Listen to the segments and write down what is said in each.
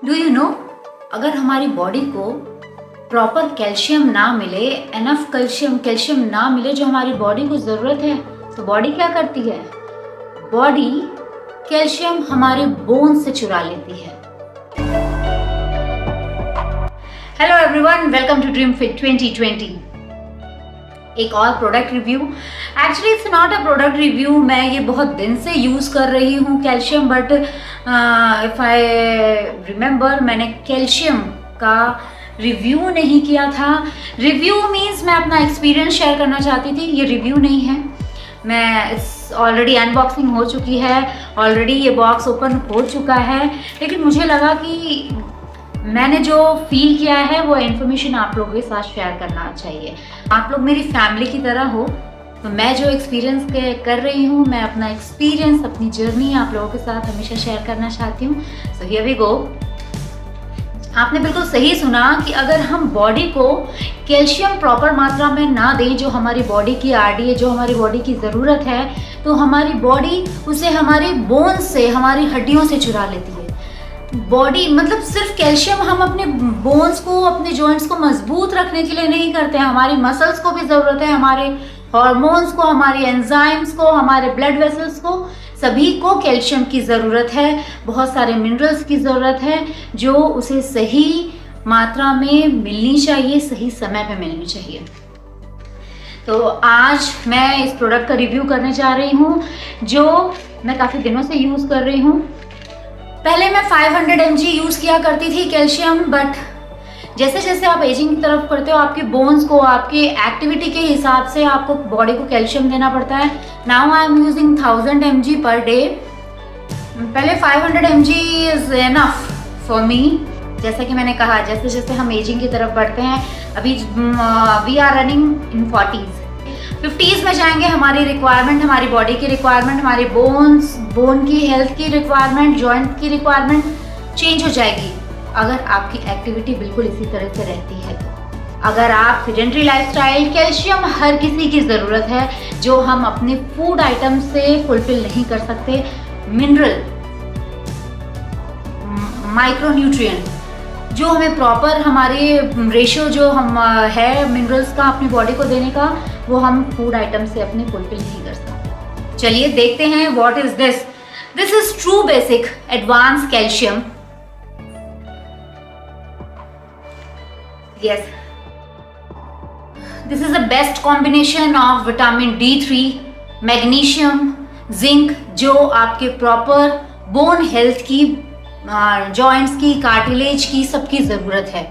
Do you know, अगर हमारी body को प्रॉपर कैल्शियम ना मिले, एनफ कैल्शियम ना मिले जो हमारी बॉडी को ज़रूरत है, तो बॉडी क्या करती है? बॉडी कैल्शियम हमारे बोन से चुरा लेती है। Hello everyone, welcome to Dream Fit 2020। एक और product review. Actually it's not a product review, मैं ये बहुत दिन से यूज़ कर रही हूँ calcium, but if I remember मैंने कैल्शियम का रिव्यू नहीं किया था। रिव्यू मीन्स मैं अपना एक्सपीरियंस शेयर करना चाहती थी, ये रिव्यू नहीं है। मैं इट्स ऑलरेडी अनबॉक्सिंग हो चुकी है, ऑलरेडी ये बॉक्स ओपन हो चुका है, लेकिन मुझे लगा कि मैंने जो फील किया है वो इन्फॉर्मेशन आप लोगों के साथ शेयर करना चाहिए। आप लोग मेरी फैमिली की तरह हो, तो मैं जो एक्सपीरियंस कर रही हूँ, मैं अपना एक्सपीरियंस, अपनी जर्नी आप लोगों के साथ हमेशा शेयर करना चाहती हूँ। So here we go. आपने बिल्कुल सही सुना कि अगर हम बॉडी को कैल्शियम प्रॉपर मात्रा में ना दें, जो हमारी बॉडी की आरडी है, जो हमारी बॉडी की ज़रूरत है, तो हमारी बॉडी उसे हमारे बोन से, हमारी हड्डियों से चुरा लेती है। बॉडी मतलब सिर्फ कैल्शियम हम अपने बोन्स को, अपने जॉइंट्स को मजबूत रखने के लिए नहीं करते हैं, हमारी मसल्स को भी ज़रूरत है, हमारे हार्मोन्स को, हमारी एंजाइम्स को, हमारे ब्लड वेसल्स को, सभी को कैल्शियम की ज़रूरत है। बहुत सारे मिनरल्स की ज़रूरत है जो उसे सही मात्रा में मिलनी चाहिए, सही समय पे मिलनी चाहिए। तो आज मैं इस प्रोडक्ट का रिव्यू करने जा रही हूँ जो मैं काफ़ी दिनों से यूज़ कर रही हूँ। पहले मैं 500 mg यूज़ किया करती थी कैल्शियम, बट जैसे जैसे आप एजिंग की तरफ बढ़ते हो, आपके बोन्स को, आपके एक्टिविटी के हिसाब से आपको बॉडी को कैल्शियम देना पड़ता है। Now I am using 1000 mg per day. पहले 500 mg is enough for me. जैसा कि मैंने कहा, जैसे जैसे हम एजिंग की तरफ बढ़ते हैं, अभी we are running in 40s में जाएंगे, हमारी रिक्वायरमेंट, हमारी बॉडी की रिक्वायरमेंट, हमारी बोन की हेल्थ की रिक्वायरमेंट, जॉइंट की रिक्वायरमेंट चेंज हो जाएगी अगर आपकी एक्टिविटी बिल्कुल इसी तरह से रहती है। तो अगर आप सेडेंटरी लाइफस्टाइल, कैल्शियम हर किसी की ज़रूरत है जो हम अपने फूड आइटम से फुलफिल नहीं कर सकते। मिनरल, माइक्रोन्यूट्रिएंट जो हमें प्रॉपर, हमारे रेशियो जो हम है मिनरल्स का अपनी बॉडी को देने का, वो हम फूड आइटम से अपने फुलफिल नहीं कर सकते। चलिए देखते हैं what is this. This is true basic advance calcium. Yes, this is the best combination of vitamin D3, magnesium, zinc, जो आपके प्रॉपर बोन हेल्थ की, जॉइंट्स की, कार्टिलेज की, सबकी ज़रूरत है।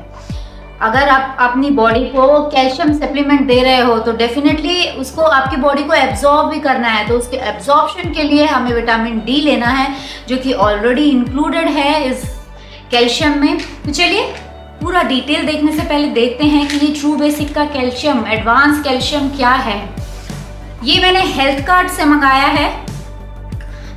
अगर आप अपनी बॉडी को कैल्शियम सप्लीमेंट दे रहे हो तो डेफिनेटली उसको आपकी बॉडी को एब्जॉर्ब भी करना है, तो उसके एब्जॉर्प्शन के लिए हमें विटामिन D लेना है, जो कि ऑलरेडी इंक्लूडेड है इस कैल्शियम में। तो चलिए पूरा डिटेल देखने से पहले देखते हैं कि ये ट्रू बेसिक का कैल्शियम, एडवांस कैल्शियम क्या है। ये मैंने हेल्थ कार्ड से मंगाया है।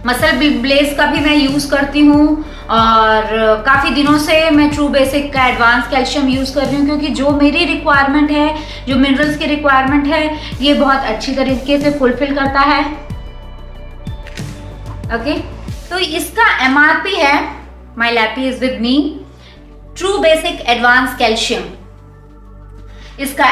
मसल ब्लेज का भी मैं यूज़ करती हूँ और काफ़ी दिनों से मैं ट्रू बेसिक का एडवांस कैल्शियम यूज़ कर रही हूँ, क्योंकि जो मेरी रिक्वायरमेंट है, जो मिनरल्स की रिक्वायरमेंट है, ये बहुत अच्छी तरीके से फुलफिल करता है। ओके, तो इसका MRP है, my lappy is with me, true basic advance calcium. इसका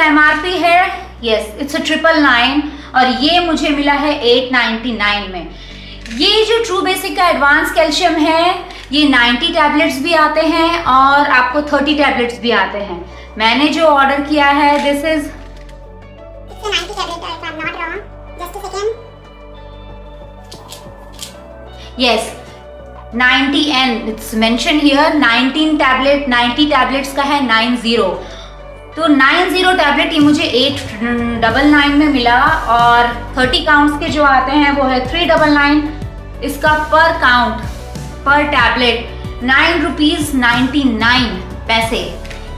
MRP है, यस, इट्स 999 और ये मुझे मिला है 899 में। ये जो ट्रू बेसिक का एडवांस कैल्शियम है, ये 90 टैबलेट्स भी आते हैं और आपको 30 टैबलेट्स भी आते हैं। मैंने जो ऑर्डर किया है, this is 90 tablet, if I'm not wrong, just a second. Yes, 90 and it's mentioned here 19 tablet, 90 tablets का है 90। तो 90 टैबलेट ये मुझे 899 में मिला और 30 काउंट्स के जो आते हैं वो है 399। इसका पर काउंट, पर टैबलेट 9.99 रुपीस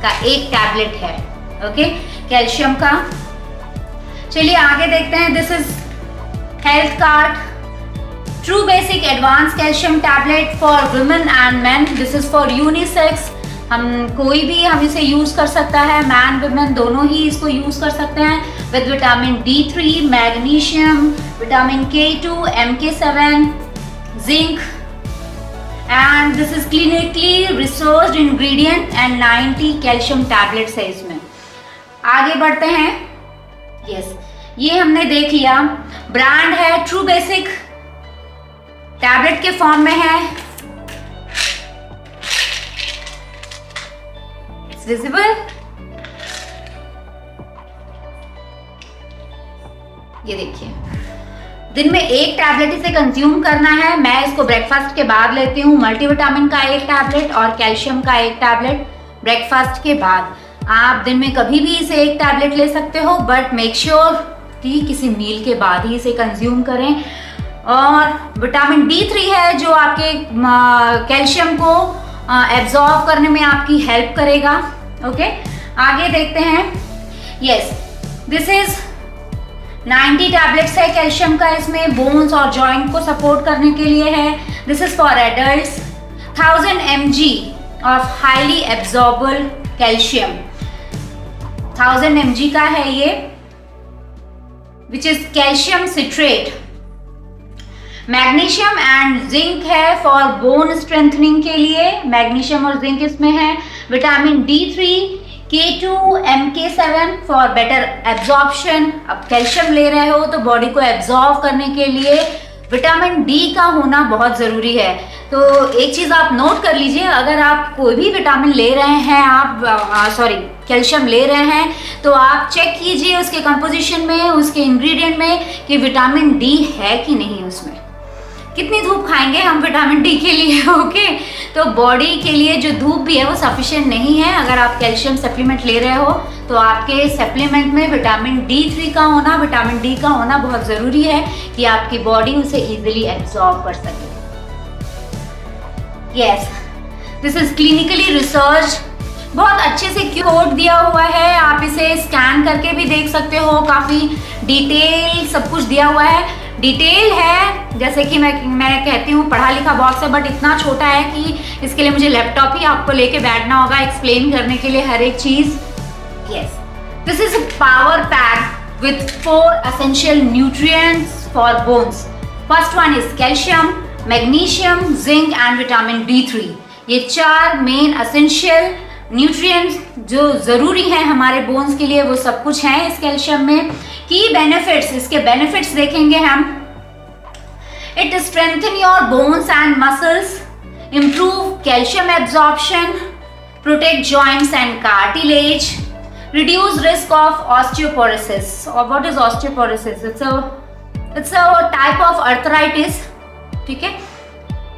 का एक टैबलेट है। ओके, कैल्शियम का। चलिए आगे देखते हैं। This is health card, true basic advance calcium tablet for women and main. This is for unisex. कोई भी हम इसे यूज़ कर सकता है, मैन वुमेन दोनों ही इसको यूज़ कर सकते हैं। With vitamin D3, magnesium, vitamin K2, MK7, zinc and and this is clinically researched ingredient and 90 calcium tablets है इसमें। आगे बढ़ते हैं। यस, ये हमने देख लिया। ब्रांड है ट्रू बेसिक, टैबलेट के फॉर्म में है। It's visible. ये देखिए, दिन में एक टैबलेट इसे कंज्यूम करना है। मैं इसको ब्रेकफास्ट के बाद लेती हूँ। मल्टीविटामिन का एक टैबलेट और कैल्शियम का एक टैबलेट ब्रेकफास्ट के बाद। आप दिन में कभी भी इसे एक टैबलेट ले सकते हो, बट मेक श्योर कि किसी मील के बाद ही इसे कंज्यूम करें। और विटामिन D3 है जो आपके कैल्शियम को एब्जॉर्ब करने में आपकी हेल्प करेगा। ओके, आगे देखते हैं। यस, दिस इज 90 टैबलेट्स है कैल्शियम का। इसमें बोन्स और जॉइंट को सपोर्ट करने के लिए है। This is for adults. 1000 mg of highly absorbable calcium, 1000 mg का है ये, which is calcium citrate. Magnesium and zinc है फॉर बोन स्ट्रेंथनिंग के लिए, मैग्नीशियम और जिंक इसमें है। Vitamin D3, K2, MK7 for better absorption. अब कैल्शियम ले रहे हो तो बॉडी को एब्जॉर्ब करने के लिए विटामिन D का होना बहुत ज़रूरी है। तो एक चीज़ आप नोट कर लीजिए, अगर आप कोई भी विटामिन ले रहे हैं, आप कैल्शियम ले रहे हैं, तो आप चेक कीजिए उसके कंपोजिशन में, उसके इंग्रेडिएंट में कि विटामिन D है कि नहीं उसमें। कितनी धूप खाएंगे हम विटामिन D के लिए। ओके, तो बॉडी के लिए जो धूप भी है वो सफिशिएंट नहीं है। अगर आप कैल्शियम सप्लीमेंट ले रहे हो तो आपके सप्लीमेंट में विटामिन D3 का होना, विटामिन D का होना बहुत ज़रूरी है कि आपकी बॉडी उसे इजीली एब्जॉर्ब कर सके। Yes, this is clinically research. बहुत अच्छे से कोड दिया हुआ है, आप इसे स्कैन करके भी देख सकते हो। काफ़ी डिटेल सब कुछ दिया हुआ है। डिटेल है, जैसे कि मैं कहती हूँ पढ़ा लिखा बॉक्स है, बट इतना छोटा है कि इसके लिए मुझे लैपटॉप ही आपको लेके बैठना होगा एक्सप्लेन करने के लिए हर एक चीज़। Yes, this is a power pack with 4 essential nutrients for bones. First one is calcium, magnesium, zinc and vitamin D3। ये 4 मेन एसेंशियल न्यूट्रिएंट्स जो ज़रूरी हैं हमारे बोन्स के लिए, वो सब कुछ हैं इस कैल्शियम में। की बेनिफिट्स, इसके बेनिफिट्स देखेंगे हम। It strengthen your bones and muscles, improve calcium absorption, protect joints and cartilage, reduce risk of osteoporosis. और what is osteoporosis? It's a type of arthritis. ठीक है,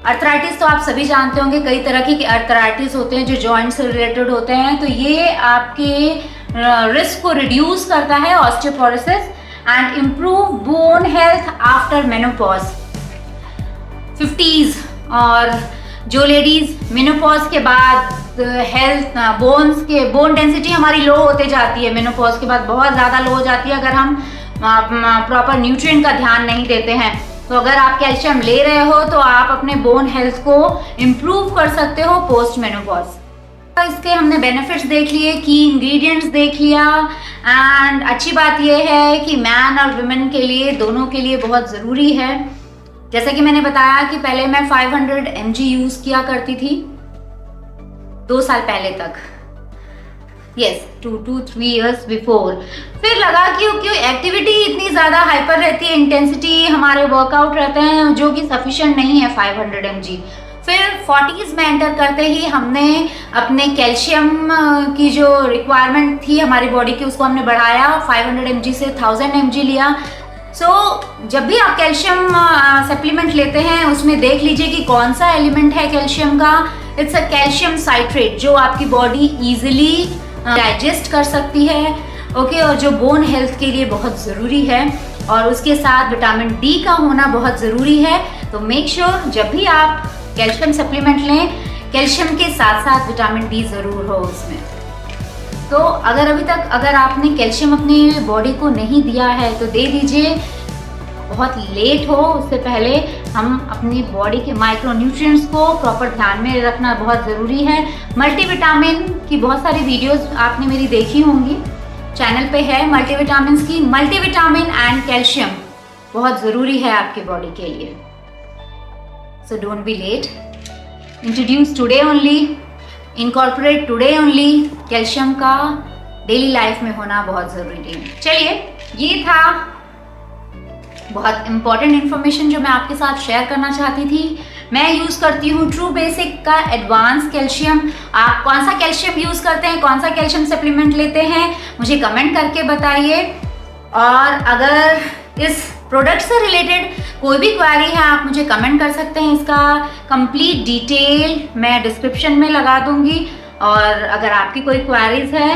अर्थराइटिस तो आप सभी जानते होंगे, कई तरह के अर्थराइटिस होते हैं जो जॉइंट से रिलेटेड होते हैं। तो ये आपके रिस्क को रिड्यूस करता है, osteoporosis, and improve bone health after menopause. 50s और जो लेडीज मेनोपॉज के बाद हेल्थ बोन डेंसिटी हमारी लो होते जाती है, मेनोपॉज के बाद बहुत ज़्यादा लो हो जाती है अगर हम प्रॉपर न्यूट्रिएंट का ध्यान नहीं देते हैं। तो अगर आप कैल्शियम ले रहे हो तो आप अपने बोन हेल्थ को इम्प्रूव कर सकते हो पोस्ट मेनोपॉज। इसके हमने बेनिफिट्स देख लिए, की इंग्रेडिएंट्स देख लिया, एंड अच्छी बात यह है कि मैन और वुमेन के लिए, दोनों के लिए बहुत ज़रूरी है। जैसे कि मैंने बताया कि पहले मैं 500 mg यूज़ किया करती थी 2 साल पहले तक। Yes, 2 to 3 years before. फिर लगा कि क्यों एक्टिविटी इतनी ज़्यादा हाइपर रहती है, इंटेंसिटी हमारे वर्कआउट रहते हैं जो कि सफिशिएंट नहीं है 500 mg। फिर 40s में एंटर करते ही हमने अपने कैल्शियम की जो रिक्वायरमेंट थी हमारी बॉडी की, उसको हमने बढ़ाया, 500 mg से 1000 mg लिया। जब भी आप कैल्शियम सप्लीमेंट लेते हैं उसमें देख लीजिए कि कौन सा एलिमेंट है कैल्शियम का। इट्स अ कैल्शियम साइट्रेट जो आपकी बॉडी इजीली डाइजेस्ट कर सकती है। ओके, और जो बोन हेल्थ के लिए बहुत ज़रूरी है, और उसके साथ विटामिन D का होना बहुत ज़रूरी है। तो मेक श्योर जब भी आप कैल्शियम सप्लीमेंट लें, कैल्शियम के साथ साथ विटामिन D ज़रूर हो उसमें। तो अगर आपने कैल्शियम अपनी बॉडी को नहीं दिया है तो दे दीजिए, बहुत लेट हो उससे पहले। हम अपनी बॉडी के माइक्रो न्यूट्रिएंट्स को प्रॉपर ध्यान में रखना बहुत ज़रूरी है। मल्टीविटामिन की बहुत सारी वीडियोस आपने मेरी देखी होंगी, चैनल पे है मल्टीविटामिन की। मल्टीविटामिन एंड कैल्शियम बहुत ज़रूरी है आपके बॉडी के लिए। So don't be late. Introduce today only, incorporate today only. Calcium का डेली लाइफ में होना बहुत ज़रूरी है। चलिए, ये था बहुत इंपॉर्टेंट इन्फॉर्मेशन जो मैं आपके साथ शेयर करना चाहती थी। मैं यूज़ करती हूँ ट्रू बेसिक का एडवांस कैल्शियम। आप कौन सा कैल्शियम यूज़ करते हैं, कौन सा कैल्शियम सप्लीमेंट लेते हैं, मुझे कमेंट करके बताइए। और अगर इस प्रोडक्ट से रिलेटेड कोई भी क्वेरी है, आप मुझे कमेंट कर सकते हैं। इसका कंप्लीट डिटेल मैं डिस्क्रिप्शन में लगा दूंगी। और अगर आपकी कोई क्वेरीज है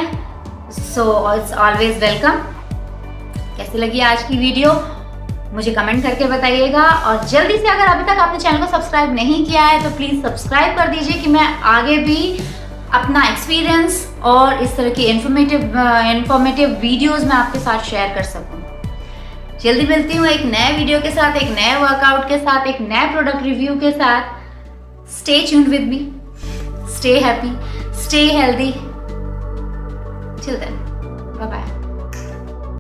सो इट्स ऑलवेज वेलकम। कैसी लगी आज की वीडियो मुझे कमेंट करके बताइएगा। और जल्दी से, अगर अभी तक आपने चैनल को सब्सक्राइब नहीं किया है तो प्लीज़ सब्सक्राइब कर दीजिए कि मैं आगे भी अपना एक्सपीरियंस और इस तरह की इंफॉर्मेटिव वीडियोस मैं आपके साथ शेयर कर सकूं। जल्दी मिलती हूँ एक नए वीडियो के साथ, एक नए वर्कआउट के साथ, एक नए प्रोडक्ट रिव्यू के साथ। Stay tuned with me, stay happy, stay healthy. Till then, bye bye.